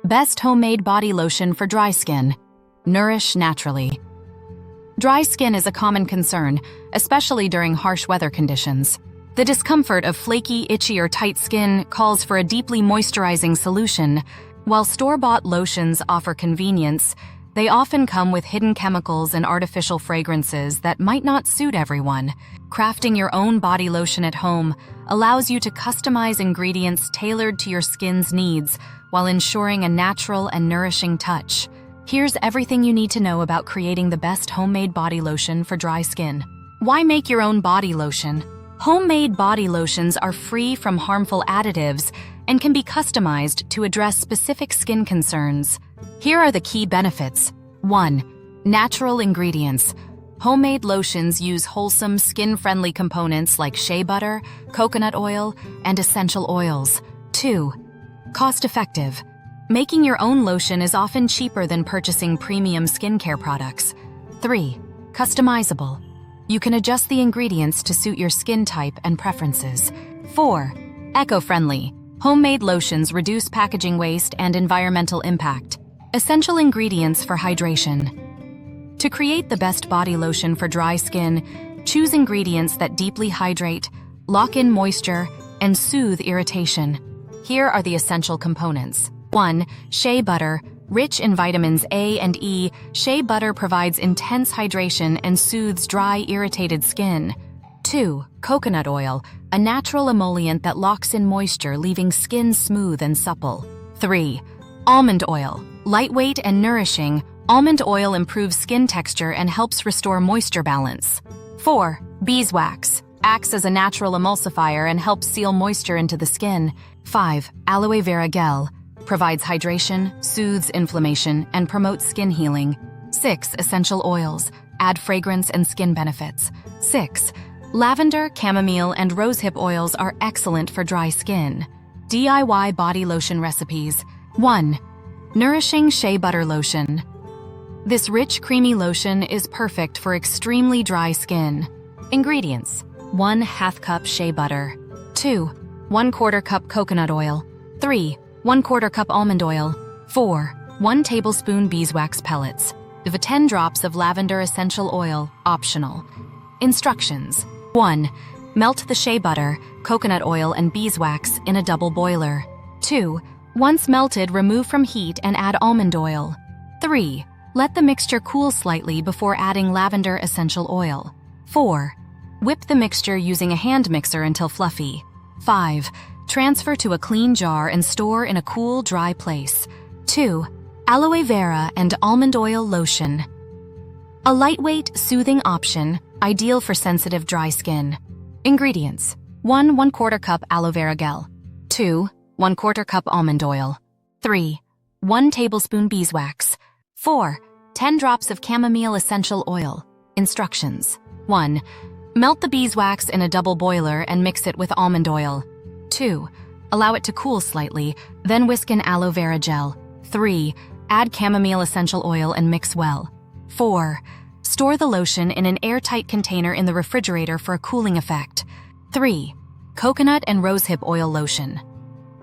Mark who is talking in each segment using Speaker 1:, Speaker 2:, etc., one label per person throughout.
Speaker 1: Best homemade body lotion for dry skin. Nourish naturally. Dry skin is a common concern, especially during harsh weather conditions. The discomfort of flaky, itchy, or tight skin calls for a deeply moisturizing solution. While store-bought lotions offer convenience, they often come with hidden chemicals and artificial fragrances that might not suit everyone. Crafting your own body lotion at home allows you to customize ingredients tailored to your skin's needs while ensuring a natural and nourishing touch. Here's everything you need to know about creating the best homemade body lotion for dry skin. Why make your own body lotion? Homemade body lotions are free from harmful additives and can be customized to address specific skin concerns. Here are the key benefits. 1. Natural ingredients. Homemade lotions use wholesome, skin-friendly components like shea butter, coconut oil, and essential oils. 2. Cost-effective. Making your own lotion is often cheaper than purchasing premium skincare products. 3. Customizable. You can adjust the ingredients to suit your skin type and preferences. 4. Eco-friendly. Homemade lotions reduce packaging waste and environmental impact. Essential ingredients for hydration. To create the best body lotion for dry skin, choose ingredients that deeply hydrate, lock in moisture, and soothe irritation. Here are the essential components. 1. Shea butter. Rich in vitamins A and E, shea butter provides intense hydration and soothes dry, irritated skin. 2. Coconut oil, a natural emollient that locks in moisture, leaving skin smooth and supple. 3. Almond oil. Lightweight and nourishing, almond oil improves skin texture and helps restore moisture balance. 4. Beeswax. Acts as a natural emulsifier and helps seal moisture into the skin. 5. Aloe vera gel. Provides hydration, soothes inflammation, and promotes skin healing. 6. Essential oils. Add fragrance and skin benefits. 6. Lavender, chamomile, and rosehip oils are excellent for dry skin. DIY body lotion recipes. 1. Nourishing Shea Butter Lotion. This rich, creamy lotion is perfect for extremely dry skin. Ingredients. 1 half cup shea butter. 2. 1/4 cup coconut oil. 3. 1/4 cup almond oil. 4. 1 tablespoon beeswax pellets. 10 drops of lavender essential oil, optional. Instructions. 1. Melt the shea butter, coconut oil, and beeswax in a double boiler. 2. Once melted, remove from heat and add almond oil. 3. Let the mixture cool slightly before adding lavender essential oil. 4. Whip the mixture using a hand mixer until fluffy. 5. Transfer to a clean jar and store in a cool, dry place. 2. Aloe vera and almond oil lotion. A lightweight, soothing option, ideal for sensitive dry skin. Ingredients. 1 1/4 cup aloe vera gel. 2. 1/4 cup almond oil. 3. 1 tablespoon beeswax. 4. 10 drops of chamomile essential oil. Instructions. 1. Melt the beeswax in a double boiler and mix it with almond oil. 2. Allow it to cool slightly, then whisk in aloe vera gel. 3. Add chamomile essential oil and mix well. 4. Store the lotion in an airtight container in the refrigerator for a cooling effect. 3. Coconut and rosehip oil lotion.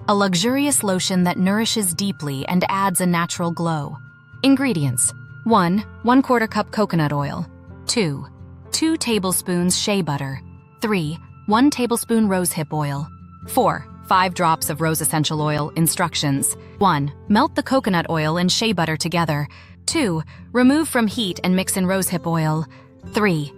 Speaker 1: A luxurious lotion that nourishes deeply and adds a natural glow. Ingredients. 1. 1/4 cup coconut oil. 2. 2 tablespoons shea butter. 3. 1 tablespoon rosehip oil. 4. 5 drops of rose essential oil. Instructions. 1. Melt the coconut oil and shea butter together. 2. Remove from heat and mix in rosehip oil. 3.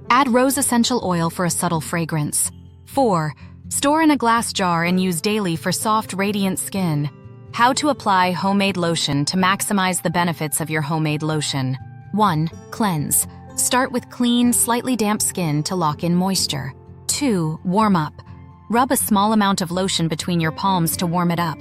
Speaker 1: Add rose essential oil for a subtle fragrance. 4. Store in a glass jar and use daily for soft, radiant skin. How to apply homemade lotion to maximize the benefits of your homemade lotion. 1. Cleanse. Start with clean, slightly damp skin to lock in moisture. 2. Warm up. Rub a small amount of lotion between your palms to warm it up.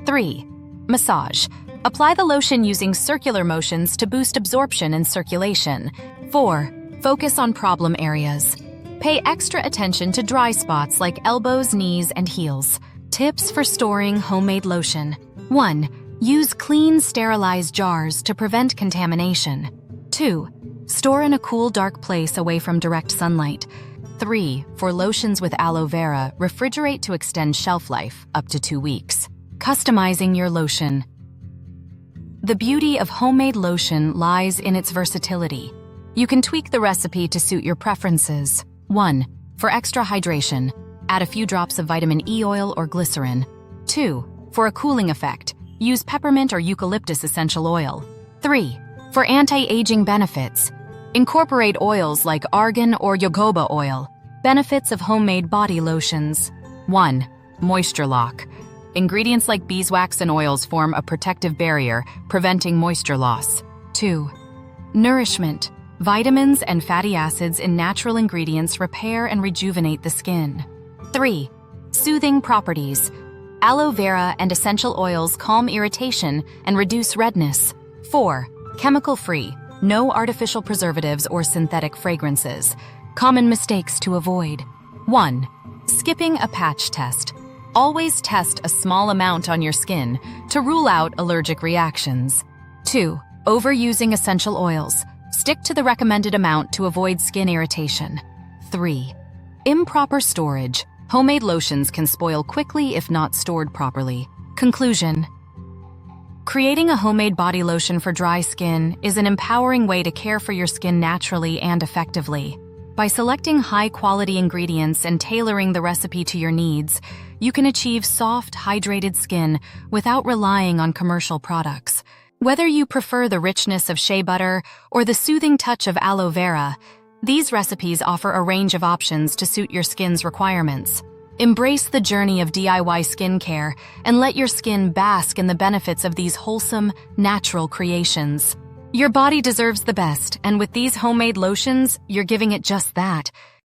Speaker 1: 3. Massage. Apply the lotion using circular motions to boost absorption and circulation. 4. Focus on problem areas. Pay extra attention to dry spots like elbows, knees, and heels. Tips for storing homemade lotion. 1. Use clean, sterilized jars to prevent contamination. 2. Store in a cool, dark place away from direct sunlight. 3. For lotions with aloe vera, refrigerate to extend shelf life up to 2 weeks. Customizing your lotion. The beauty of homemade lotion lies in its versatility. You can tweak the recipe to suit your preferences. 1. For extra hydration, add a few drops of vitamin E oil or glycerin. 2. For a cooling effect, use peppermint or eucalyptus essential oil. 3. For anti-aging benefits, incorporate oils like argan or jojoba oil. Benefits of homemade body lotions. 1. Moisture lock. Ingredients like beeswax and oils form a protective barrier, preventing moisture loss. 2. Nourishment. Vitamins and fatty acids in natural ingredients repair and rejuvenate the skin. 3. Soothing properties. Aloe vera and essential oils calm irritation and reduce redness. 4. Chemical-free. No artificial preservatives or synthetic fragrances. Common mistakes to avoid. 1. Skipping a patch test. Always test a small amount on your skin to rule out allergic reactions. 2. Overusing essential oils. Stick to the recommended amount to avoid skin irritation. 3. Improper storage. Homemade lotions can spoil quickly if not stored properly. Conclusion. Creating a homemade body lotion for dry skin is an empowering way to care for your skin naturally and effectively. By selecting high-quality ingredients and tailoring the recipe to your needs, you can achieve soft, hydrated skin without relying on commercial products. Whether you prefer the richness of shea butter or the soothing touch of aloe vera, these recipes offer a range of options to suit your skin's requirements. Embrace the journey of DIY skincare and let your skin bask in the benefits of these wholesome, natural creations. Your body deserves the best, and with these homemade lotions, you're giving it just that.